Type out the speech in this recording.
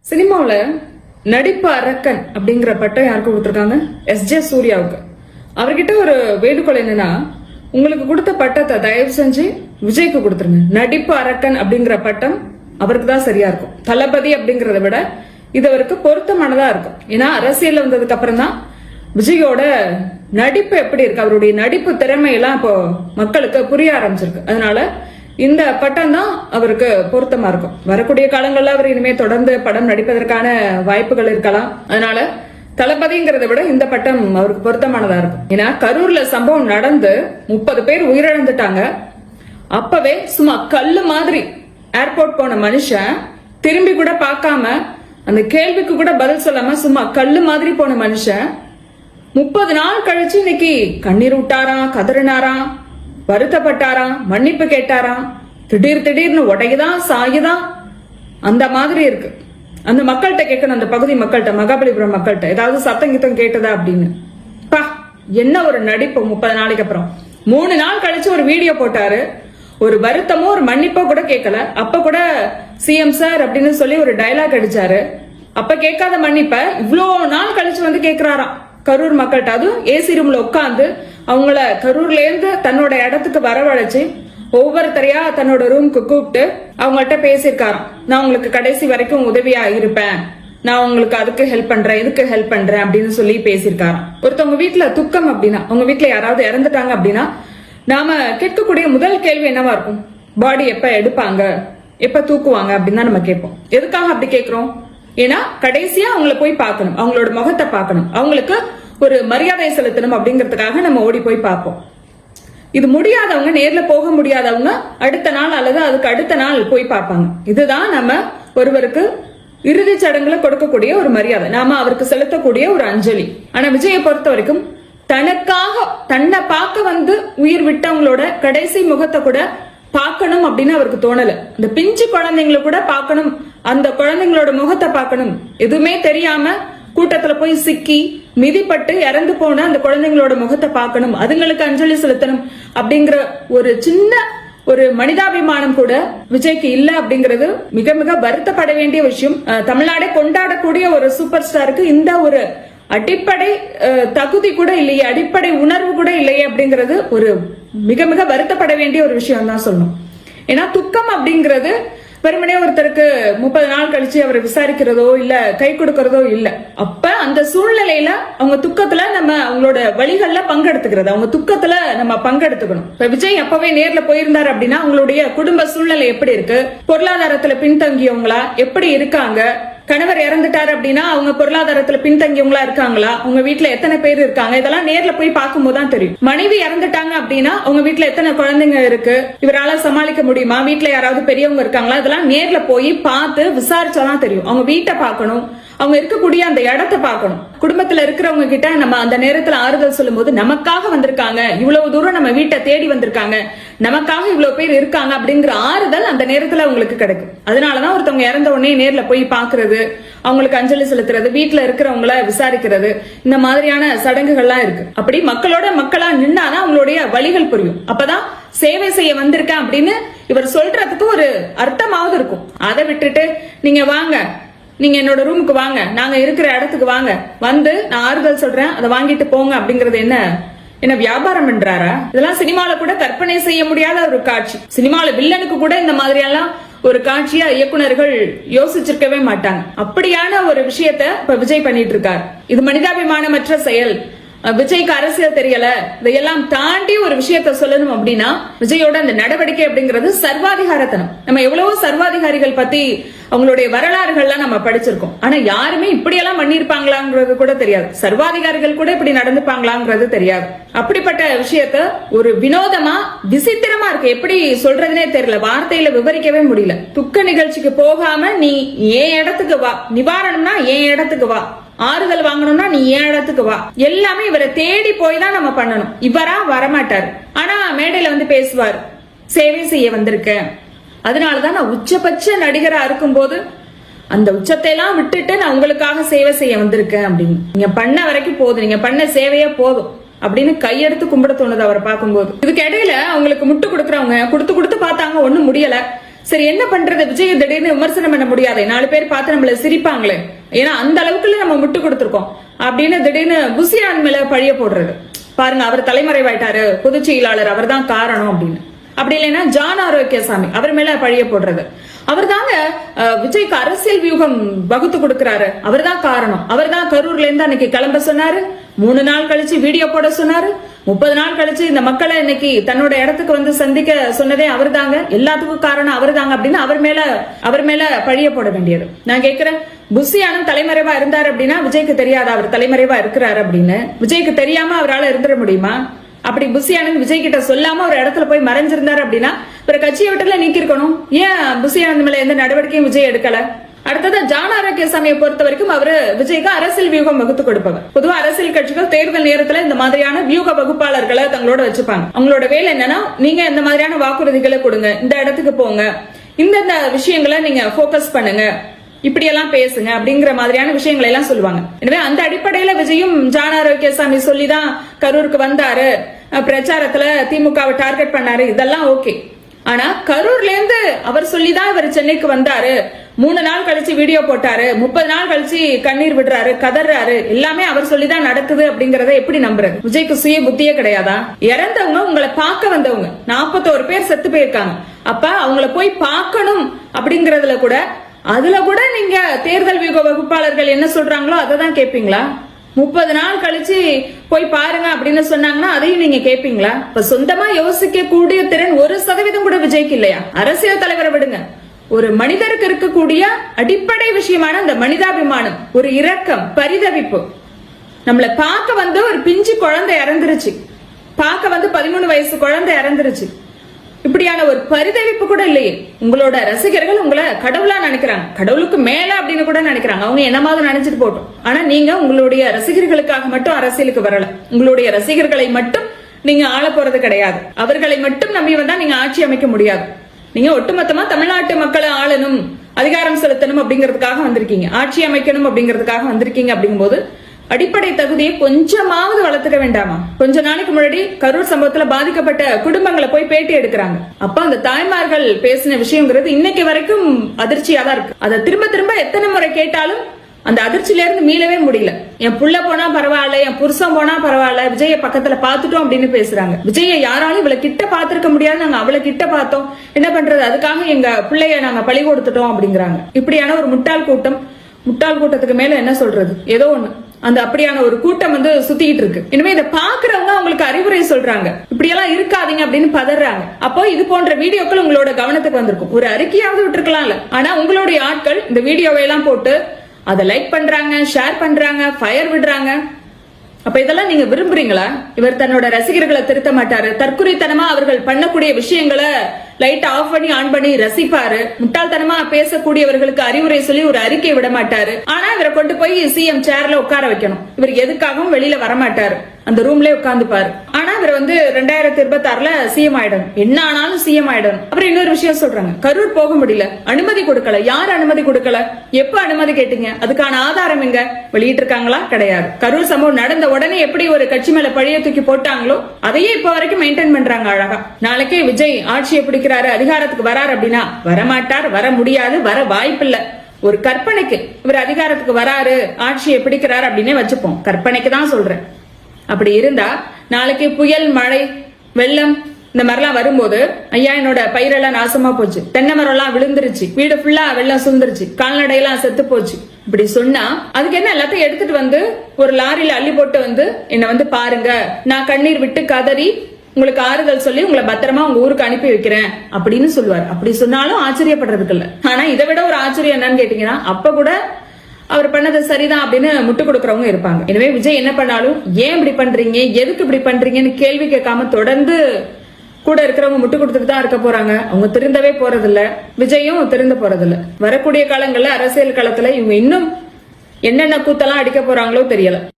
சினிமாவுல நடிப்பு அரக்கன் அப்படிங்கிற பட்டம் யாருக்கு கொடுத்திருக்காங்க? எஸ்.ஜே. சூர்யாவுக்கு. அவர்கிட்ட ஒரு வேண்டுகோள் என்னன்னா, உங்களுக்கு கொடுத்த பட்டத்தை தயவு செஞ்சு விஜய்க்கு கொடுத்துருங்க. நடிப்பு அரக்கன் அப்படிங்கிற பட்டம் அவருக்கு தான் சரியா இருக்கும். தளபதி அப்படிங்கறத விட இது அவருக்கு பொருத்தமானதா இருக்கும். ஏன்னா அரசியல் வந்ததுக்கு அப்புறம் தான் விஜயோட நடிப்பு எப்படி இருக்கு, அவருடைய நடிப்பு திறமையெல்லாம் இப்போ மக்களுக்கு புரிய ஆரம்பிச்சிருக்கு. அதனால இந்த பட்டம் தான் அவருக்கு பொருத்தமா இருக்கும். வரக்கூடிய காலங்கள்ல அவர் இனிமே தொடர்ந்து படம் நடிப்பதற்கான வாய்ப்புகள் இருக்கலாம். அதனால தளபதிங்கிறத விட இந்த பட்டம் அவருக்கு பொருத்தமானதா இருக்கும். ஏன்னா கரூர்ல சம்பவம் நடந்து 30 பேர் உயிரிழந்துட்டாங்க. அப்பவே சும்மா கல்லு மாதிரி ஏர்போர்ட் போன மனுஷன் திரும்பி கூட பார்க்காம அந்த கேள்விக்கு கூட பதில் சொல்லாம சும்மா கல்லு மாதிரி போன மனுஷன் 30 நாள் கழிச்சு இன்னைக்கு கண்ணீர் விட்டாராம், கதறினாராம், வருத்தப்பட்டாராம், மன்னிப்பு கேட்டாராம். திடீர்னு உடையுதான் சாயுதான் அந்த மாதிரி இருக்கு. அந்த மக்கள்கிட்ட கேட்கணும், அந்த பகுதி மக்கள்கிட்ட, மகாபலிபுரம் மக்கள்கிட்ட ஏதாவது சத்தம் கித்தம் கேட்டதா அப்படின்னு. பா என்ன ஒரு நடிப்பு. 30 நாளைக்கு அப்புறம் 3 நாள் கழிச்சு ஒரு வீடியோ போட்டாரு. ஒரு வருத்தமோ ஒரு மன்னிப்போ கூட கேட்கல. அப்ப கூட சிஎம் சார் அப்படின்னு சொல்லி ஒரு டயலாக் அடிச்சாரு. அப்ப கேட்காத மன்னிப்ப இவ்வளோ நாள் கழிச்சு வந்து கேட்கிறாராம் கரூர் மக்கள்கிட்ட. அதுவும் ஏசி ரூம்ல உட்காந்து அவங்கள கரூர்ல இருந்து தன்னோட இடத்துக்கு வரவழைச்சு ஒவ்வொருத்தரையா தன்னோட ரூமுக்கு கூப்பிட்டு அவங்கள்ட்ட பேசியிருக்காராம். நான் உங்களுக்கு கடைசி வரைக்கும் உதவியா இருப்பேன், நான் உங்களுக்கு அதுக்கு ஹெல்ப் பண்றேன், இதுக்கு ஹெல்ப் பண்றேன் அப்படின்னு சொல்லி பேசியிருக்காராம். ஒருத்தவங்க வீட்டுல துக்கம் அப்படின்னா, அவங்க வீட்டுல யாராவது இறந்துட்டாங்க அப்படின்னா நாம கேட்கக்கூடிய முதல் கேள்வி என்னவா இருக்கும்? பாடி எப்ப எடுப்பாங்க, எப்ப தூக்குவாங்க அப்படின்னு தான் நம்ம கேட்போம். எதுக்காக அப்படி கேட்கிறோம்? ஏன்னா கடைசியா அவங்கள போய் பார்க்கணும், அவங்களோட முகத்தை பார்க்கணும், அவங்களுக்கு ஒரு மரியாதை செலுத்தணும் அப்படிங்கறதுக்காக நம்ம ஓடி போய் பார்ப்போம். இது முடியாதவங்க, நேர்ல போக முடியாதவங்க அடுத்த நாள் அல்லது அதுக்கு அடுத்த நாள் போய் பார்ப்பாங்க. இதுதான் நம்ம ஒருவருக்கு இறுதி சடங்குல கொடுக்கக்கூடிய ஒரு மரியாதை, நாம அவருக்கு செலுத்தக்கூடிய ஒரு அஞ்சலி. ஆனா விஜயை பொறுத்த வரைக்கும் தனக்காக தன்னை பார்க்க வந்து உயிர் விட்டவங்களோட கடைசி முகத்தை கூட பார்க்கணும் அப்படின்னு அவருக்கு தோணல. இந்த பிஞ்சு குழந்தைங்களை கூட பார்க்கணும், அந்த குழந்தைங்களோட முகத்தை பார்க்கணும், எதுவுமே தெரியாம கூட்டத்துல போய் சிக்கி மிதிப்பட்டு இறந்து போன அந்த குழந்தைங்களோட முகத்தை பார்க்கணும், அதுங்களுக்கு அஞ்சலி செலுத்தணும் அப்படிங்கிற ஒரு சின்ன ஒரு மனிதாபிமானம் கூட விஜய்க்கு இல்ல அப்படிங்கிறது மிக மிக வருத்தப்பட வேண்டிய விஷயம். தமிழ்நாடே கொண்டாடக்கூடிய ஒரு சூப்பர் ஸ்டாருக்கு இந்த ஒரு அடிப்படை தகுதி கூட இல்லையே, அடிப்படை உணர்வு கூட இல்லையே அப்படிங்கிறது ஒரு மிக மிக வருத்தப்பட வேண்டிய ஒரு விஷயம் தான் சொல்லணும். ஏன்னா துக்கம் அப்படிங்கிறது வெறுமனே ஒருத்தருக்கு 30 நாள் கழிச்சு அவரை விசாரிக்கிறதோ இல்ல கை கொடுக்கறதோ இல்ல. அப்ப அந்த சூழ்நிலையில அவங்க துக்கத்துல நம்ம அவங்களோட வழிகள்ல பங்கெடுத்துக்கிறது, அவங்க துக்கத்துல நம்ம பங்கெடுத்துக்கணும். இப்ப விஜய் அப்பவே நேர்ல போயிருந்தாரு அப்படின்னா அவங்களுடைய குடும்ப சூழ்நிலை எப்படி இருக்கு, பொருளாதாரத்துல பின்தங்கியவங்களா எப்படி இருக்காங்க, கணவர் இறந்துட்டாரு அப்படின்னா அவங்க பொருளாதாரத்துல பின்தங்கியவங்களா இருக்காங்களா, உங்க வீட்டுல எத்தனை பேர் இருக்காங்க, இதெல்லாம் நேர்ல போய் பார்க்கும்போது தான் தெரியும். மனைவி இறந்துட்டாங்க அப்படின்னா உங்க வீட்டுல எத்தனை குழந்தைங்க இருக்கு, இவரால சமாளிக்க முடியுமா, வீட்டுல யாராவது பெரியவங்க இருக்காங்களா, இதெல்லாம் நேர்ல போய் பார்த்து விசாரிச்சாதான் தெரியும். அவங்க வீட்டை பார்க்கணும், அவங்க இருக்கக்கூடிய அந்த இடத்தை பார்க்கணும். குடும்பத்துல இருக்கிறவங்க கிட்ட நம்ம அந்த நேரத்துல ஆறுதல் சொல்லும் போது நமக்காக வந்திருக்காங்க, இவ்வளவு தூரம் நம்ம வீட்டை தேடி வந்திருக்காங்க, நமக்காக இவ்வளவு பேர் இருக்காங்க அப்படிங்கிற ஆறுதல் அந்த நேரத்துல அவங்களுக்கு கிடைக்கும். அதனாலதான் ஒருத்தவங்க இறந்த உடனே நேர்ல போய் பாக்குறது, அவங்களுக்கு அஞ்சலி செலுத்துறது, வீட்டுல இருக்கிறவங்கள விசாரிக்கிறது, இந்த மாதிரியான சடங்குகள்லாம் இருக்கு. அப்படி மக்களோட மக்களா நின்னாதான் அவங்களுடைய வழிகள் புரியும். அப்பதான் சேவை செய்ய வந்திருக்கேன் அப்படின்னு இவர் சொல்றதுக்கு ஒரு அர்த்தமாவது இருக்கும். அதை விட்டுட்டு நீங்க வாங்க, நீங்க என்னோட ரூமுக்கு வாங்க, நாங்க இருக்கிற இடத்துக்கு வாங்க, வந்து நான் ஆறுதல் சொல்றேன், அதை வாங்கிட்டு போங்க அப்படிங்கறது என்ன வியாபாரம் பண்றாரா? இதெல்லாம் சினிமால கூட கற்பனை செய்ய முடியாத ஒரு காட்சி. சினிமால வில்லனுக்கு கூட இந்த மாதிரியெல்லாம் ஒரு காட்சியா இயக்குனர்கள் யோசிச்சிருக்கவே மாட்டாங்க. அப்படியான ஒரு விஷயத்த இப்ப விஜய் பண்ணிட்டு இருக்காரு. இது மனிதாபிமானமற்ற செயல். விஜய்க்கு அரசியல் தெரியல, இதையெல்லாம் தாண்டி ஒரு விஷயத்த சொல்லணும் அப்படின்னா விஜயோட அந்த நடவடிக்கை அப்படிங்கிறது சர்வாதிகாரத்தனம். நம்ம எவ்வளவோ சர்வாதிகாரிகள் பத்தி அவங்களுடைய வரலாறுகள்லாம் நம்ம படிச்சிருக்கோம். ஆனா யாருமே இப்படியெல்லாம் பண்ணிருப்பாங்களாங்கிறது கூட தெரியாது, சர்வாதிகாரிகள் கூட இப்படி நடந்துப்பாங்களாங்கிறது தெரியாது. அப்படிப்பட்ட விஷயத்த ஒரு வினோதமா விசித்திரமா இருக்கு, எப்படி சொல்றதுனே தெரியல, வார்த்தையில விவரிக்கவே முடியல. துக்க நிகழ்ச்சிக்கு போகாம நீ என் இடத்துக்கு வா, நிவாரணம்னா என் இடத்துக்கு வா, ஆறுதல் வாங்கணும்னா நீ ஏன் இடத்துக்கு வா, எல்லாமே இவரை தேடி போய் தான் நம்ம பண்ணணும். இவரா வரமாட்டாரு, ஆனா மேடையில வந்து பேசுவார், சேவை செய்ய வந்திருக்கேன், அதனாலதான் நான் உச்சபட்ச நடிகரா இருக்கும் போது அந்த உச்சத்தை எல்லாம் விட்டுட்டு நான் உங்களுக்காக சேவை செய்ய வந்திருக்கேன் அப்படின்னு. நீங்க பண்ண வரைக்கும் போதும், நீங்க பண்ண சேவையே போதும் அப்படின்னு கையெடுத்து கும்பிட தோணுது அவரை பார்க்கும்போது. இதுக்கு இடையில அவங்களுக்கு முட்டு கொடுக்கறவங்க கொடுத்து பார்த்தாங்க, ஒண்ணும் முடியல, சரி என்ன பண்றது, விஜய் திடீர்னு விமர்சனம் பண்ண முடியாது, 4 பேர் பார்த்து நம்மள சிரிப்பாங்களே, ஏன்னா அந்த அளவுக்குள்ள நம்ம முட்டு கொடுத்திருக்கோம் அப்படின்னு திடீர்னு புசியான் மேல பழிய போடுறது. பாருங்க, அவர் தலைமறைவாயிட்டாரு, பொதுச் செயலாளர் அவர் தான் காரணம் அப்படின்னு. அப்படி இல்லைன்னா ஜான் ஆரோக்கியசாமி அவர் மேல பழிய போடுறது. அவர் தாங்க விஜய்க்கு அரசியல் வியூகம் வகுத்து கொடுக்கிறாரு, அவர் தான் காரணம், அவர் தான் கரூர்ல இருந்து அன்னைக்கு கிளம்ப சொன்னாரு, 3 நாள் கழிச்சு வீடியோ போட சொன்னாரு, 30 நாள் கழிச்சு இந்த மக்களை இன்னைக்கு தன்னோட இடத்துக்கு வந்து சந்திக்க சொன்னதே அவர் தாங்க, எல்லாத்துக்கும் காரணம் அவர் தாங்க அப்படின்னு அவர் மேல பழிய போட வேண்டியது. நான் கேட்கிறேன், புசியானும் தலைமறைவா இருந்தாரு அப்படின்னா விஜய்க்கு தெரியாதா அவர் தலைமறைவா இருக்கிறாரு அப்படின்னு? விஜய்க்கு தெரியாம அவரால் இருந்துட முடியுமா? அப்படி புசியானந்த் விஜய் கிட்ட சொல்லாம ஒரு இடத்துல போய் மறைஞ்சிருந்தாரு அப்படின்னா ஒரு கட்சியை விட்டுல நீக்கி இருக்கணும். ஏன் புசியானந்த் மேல எந்த நடவடிக்கையும் விஜய் எடுக்கல? அடுத்தது ஜான் ஆரோக்கியசாமியை பொறுத்த வரைக்கும் அவரு விஜய்க்கு அரசியல் வியூகம் வகுத்து கொடுப்பவர். பொதுவா அரசியல் கட்சிகள் தேர்தல் நேரத்துல இந்த மாதிரியான வியூக வகுப்பாளர்களை தங்களோட வச்சுப்பாங்க. அவங்களோட வேலை என்னன்னா, நீங்க இந்த மாதிரியான வாக்குறுதிகளை கொடுங்க, இந்த இடத்துக்கு போங்க, இந்த விஷயங்களை நீங்க போக்கஸ் பண்ணுங்க, இப்படியெல்லாம் பேசுங்க அப்படிங்கிற மாதிரியான விஷயங்களை எல்லாம் சொல்லுவாங்க. எனவே அந்த அடிப்படையில விஜயும் ஜான் ஆரோக்கியசாமி சொல்லிதான் கரூருக்கு வந்தாரு, பிரச்சாரத்துல திமுகவை டார்கெட் பண்ணாரு, இதெல்லாம் ஓகே. ஆனா கரூர்ல இருந்து அவர் சொல்லிதான் இவர் சென்னைக்கு வந்தாரு, 3 நாள் கழிச்சு வீடியோ போட்டாரு, 30 நாள் கழிச்சு கண்ணீர் விடுறாரு, கதறாரு, எல்லாமே அவர் சொல்லிதான் நடக்குது அப்படிங்கறத எப்படி நம்புறது? விஜய்க்கு சுய புத்தியே கிடையாதா? இறந்தவங்க உங்களை பார்க்க வந்தவங்க 41 பேர் செத்து போயிருக்காங்க. அப்ப அவங்கள போய் பார்க்கணும் அப்படிங்கறதுல கூட, அதுல கூட நீங்க தேர்தல் வியூக வகுப்பாளர்கள் என்ன சொல்றாங்களோ அதை தான் கேட்பீங்களா? 30 நாள் கழிச்சு போய் பாருங்க அப்படின்னு சொன்னாங்கன்னா அதையும் நீங்க கேட்பீங்களா? இப்ப சொந்தமா யோசிக்க கூடிய திறன் 1% கூட விஜய்க்கு இல்லையா? அரசியல் தலைவரை விடுங்க, ஒரு மனிதருக்கு இருக்கக்கூடிய அடிப்படை விஷயமான அந்த மனிதாபிமானம், ஒரு இரக்கம், பரிதவிப்பு. நம்மள பார்க்க வந்து ஒரு பிஞ்சு குழந்தை இறந்துருச்சு, பார்க்க வந்து 13 வயசு குழந்தை இறந்துருச்சு, இப்படியான ஒரு பரிதவிப்பு கூட இல்லையே. உங்களோட ரசிகர்கள் உங்களை கடவுளா நினைக்கிறாங்க, கடவுளுக்கு மேல அப்படின்னு கூட நினைக்கிறாங்க, அவங்க என்னமாவது நினைச்சிட்டு போட்டோம். ஆனா நீங்க உங்களுடைய ரசிகர்களுக்காக மட்டும் அரசியலுக்கு வரல, உங்களுடைய ரசிகர்களை மட்டும் நீங்க ஆள போறது கிடையாது, அவர்களை மட்டும் நம்பி வந்தா நீங்க ஆட்சி அமைக்க முடியாது. நீங்க ஒட்டுமொத்தமா தமிழ்நாட்டு மக்களை ஆளணும், அதிகாரம் செலுத்தணும் அப்படிங்கிறதுக்காக வந்திருக்கீங்க, ஆட்சி அமைக்கணும் அப்படிங்கிறதுக்காக வந்திருக்கீங்க. அப்படிங்கும்போது அடிப்படை தகுதியை கொஞ்சமாவது வளர்த்துக்க வேண்டாமா? கொஞ்ச நாளைக்கு முன்னாடி கரூர் சம்பவத்துல பாதிக்கப்பட்ட குடும்பங்களை போய் பேட்டி எடுக்கிறாங்க. அப்ப அந்த தாய்மார்கள் பேசின விஷயங்கிறது இன்னைக்கு வரைக்கும் அதிர்ச்சியா தான் இருக்கு. அதை திரும்ப திரும்ப எத்தனை முறை கேட்டாலும் அந்த அதிர்ச்சியில இருந்து மீளவே முடியல. என் புள்ள போனா பரவாயில்ல, என் புருஷன் போனா பரவாயில்ல, விஜய பக்கத்துல பாத்துட்டோம் அப்படின்னு பேசுறாங்க. விஜய யாராலும் இவ்வளவு கிட்ட பாத்துருக்க முடியாது, நாங்க அவளை கிட்ட பார்த்தோம், என்ன பண்றது, அதுக்காக எங்க பிள்ளைய நாங்க பழி கொடுத்துட்டோம் அப்படிங்கிறாங்க. இப்படியான ஒரு முட்டாள் கூட்டத்துக்கு மேல என்ன சொல்றது, ஏதோ ஒண்ணு அந்த அப்படியான ஒரு கூட்டம் வந்து சுத்திட்டு இருக்கு. இனிமே இதை பாக்குறவங்க அவங்களுக்கு அறிவுரை சொல்றாங்க, இப்படி எல்லாம் இருக்காதீங்க அப்படின்னு பதறாங்க. அப்போ இது போன்ற வீடியோக்கள் உங்களோட கவனத்துக்கு வந்திருக்கும், ஒரு அறிக்கையாவது விட்டுருக்கலாம்ல. ஆனா உங்களுடைய ஆட்கள் இந்த வீடியோவை எல்லாம் போட்டு அதை லைக் பண்றாங்க, ஷேர் பண்றாங்க, ஃபயர் விடுறாங்க. அப்ப இதெல்லாம் நீங்க விரும்புறீங்களா? இவர் தன்னோட ரசிகர்களை திருத்த மாட்டாரு, தற்குறித்தனமா அவர்கள் பண்ணக்கூடிய விஷயங்களை லைட் ஆஃப் பண்ணி ஆன் பண்ணி ரசிப்பாரு, முட்டாள்தனமா பேசக்கூடியவர்களுக்கு அறிவுரை சொல்லி ஒரு அறிக்கை விட மாட்டாரு. ஆனா இவரை கொண்டு போய் சிஎம் சேர்ல உட்கார வைக்கணும், இவர் எதுக்காகவும் வெளியில வரமாட்டாரு, அந்த ரூம்ல உட்கார்ந்துப்பாரு. ஆனா இவர் வந்து 2026ல சிஎம் ஆயிடணும், என்ன ஆனாலும் சிஎம் ஆயிடணும். அப்புறம் இன்னொரு விஷயம் சொல்றாங்க, கரூர் போக முடியல, அனுமதி கொடுக்கல. யார் அனுமதி கொடுக்கல? எப்ப அனுமதி கேட்டீங்க? அதுக்கான ஆதாரம் எங்க? வெளியிட்டு இருக்காங்களா? கிடையாது. கரூர் சம்பவம் நடந்த உடனே எப்படி ஒரு கட்சி மேல பழிய தூக்கி போட்டாங்களோ அதையே இப்ப வரைக்கும் மெயின்டைன் பண்றாங்க அழகா. நாளைக்கே விஜய் ஆட்சியை பிடிக்கிறாரு, அதிகாரத்துக்கு வராரு அப்படின்னா வரமாட்டார், வர முடியாது, வர வாய்ப்பில்லை. ஒரு கற்பனைக்கு இவர் அதிகாரத்துக்கு வராரு, ஆட்சியை பிடிக்கிறாரு அப்படின்னே வச்சுப்போம், கற்பனைக்கு தான் சொல்றேன். அப்படி இருந்தா நாளைக்கு புயல், மழை, வெள்ளம் இந்த மாதிரிலாம் வரும்போது, ஐயா என்னோட பயிரெல்லாம் நாசமா போச்சு, தென்னை மரம் எல்லாம் விழுந்துருச்சு, வீடு ஃபுல்லா வெள்ளம் சுந்துருச்சு, கால்நடையெல்லாம் செத்து போச்சு, இப்படி சொன்னா அதுக்கு என்ன, எல்லாத்தையும் எடுத்துட்டு வந்து ஒரு லாரியில அள்ளி போட்டு வந்து என்ன வந்து பாருங்க, நான் கண்ணீர் விட்டு கதறி உங்களுக்கு ஆறுதல் சொல்லி உங்களை பத்திரமா உங்க ஊருக்கு அனுப்பி வைக்கிறேன் அப்படின்னு சொல்லுவார். அப்படி சொன்னாலும் ஆச்சரியப்படுறதுக்கு இல்ல. ஆனா இதை விட ஒரு ஆச்சரியம் என்னன்னு கேட்டீங்கன்னா, அப்ப கூட அவர் பண்ணது சரிதான் அப்படின்னு முட்டு கொடுக்கறவங்க இருப்பாங்க. எனவே விஜய் என்ன பண்ணாலும் ஏன் இப்படி பண்றீங்க, எதுக்கு இப்படி பண்றீங்கன்னு கேள்வி கேட்காம தொடர்ந்து கூட இருக்கிறவங்க முட்டு கொடுத்துட்டு தான் இருக்க போறாங்க. அவங்க திருந்தவே போறதில்ல, விஜயும் திருந்த போறதில்ல. வரக்கூடிய காலங்கள்ல அரசியல் களத்துல இவங்க இன்னும் என்னென்ன கூத்தெல்லாம் அடிக்க போறாங்களோ தெரியல.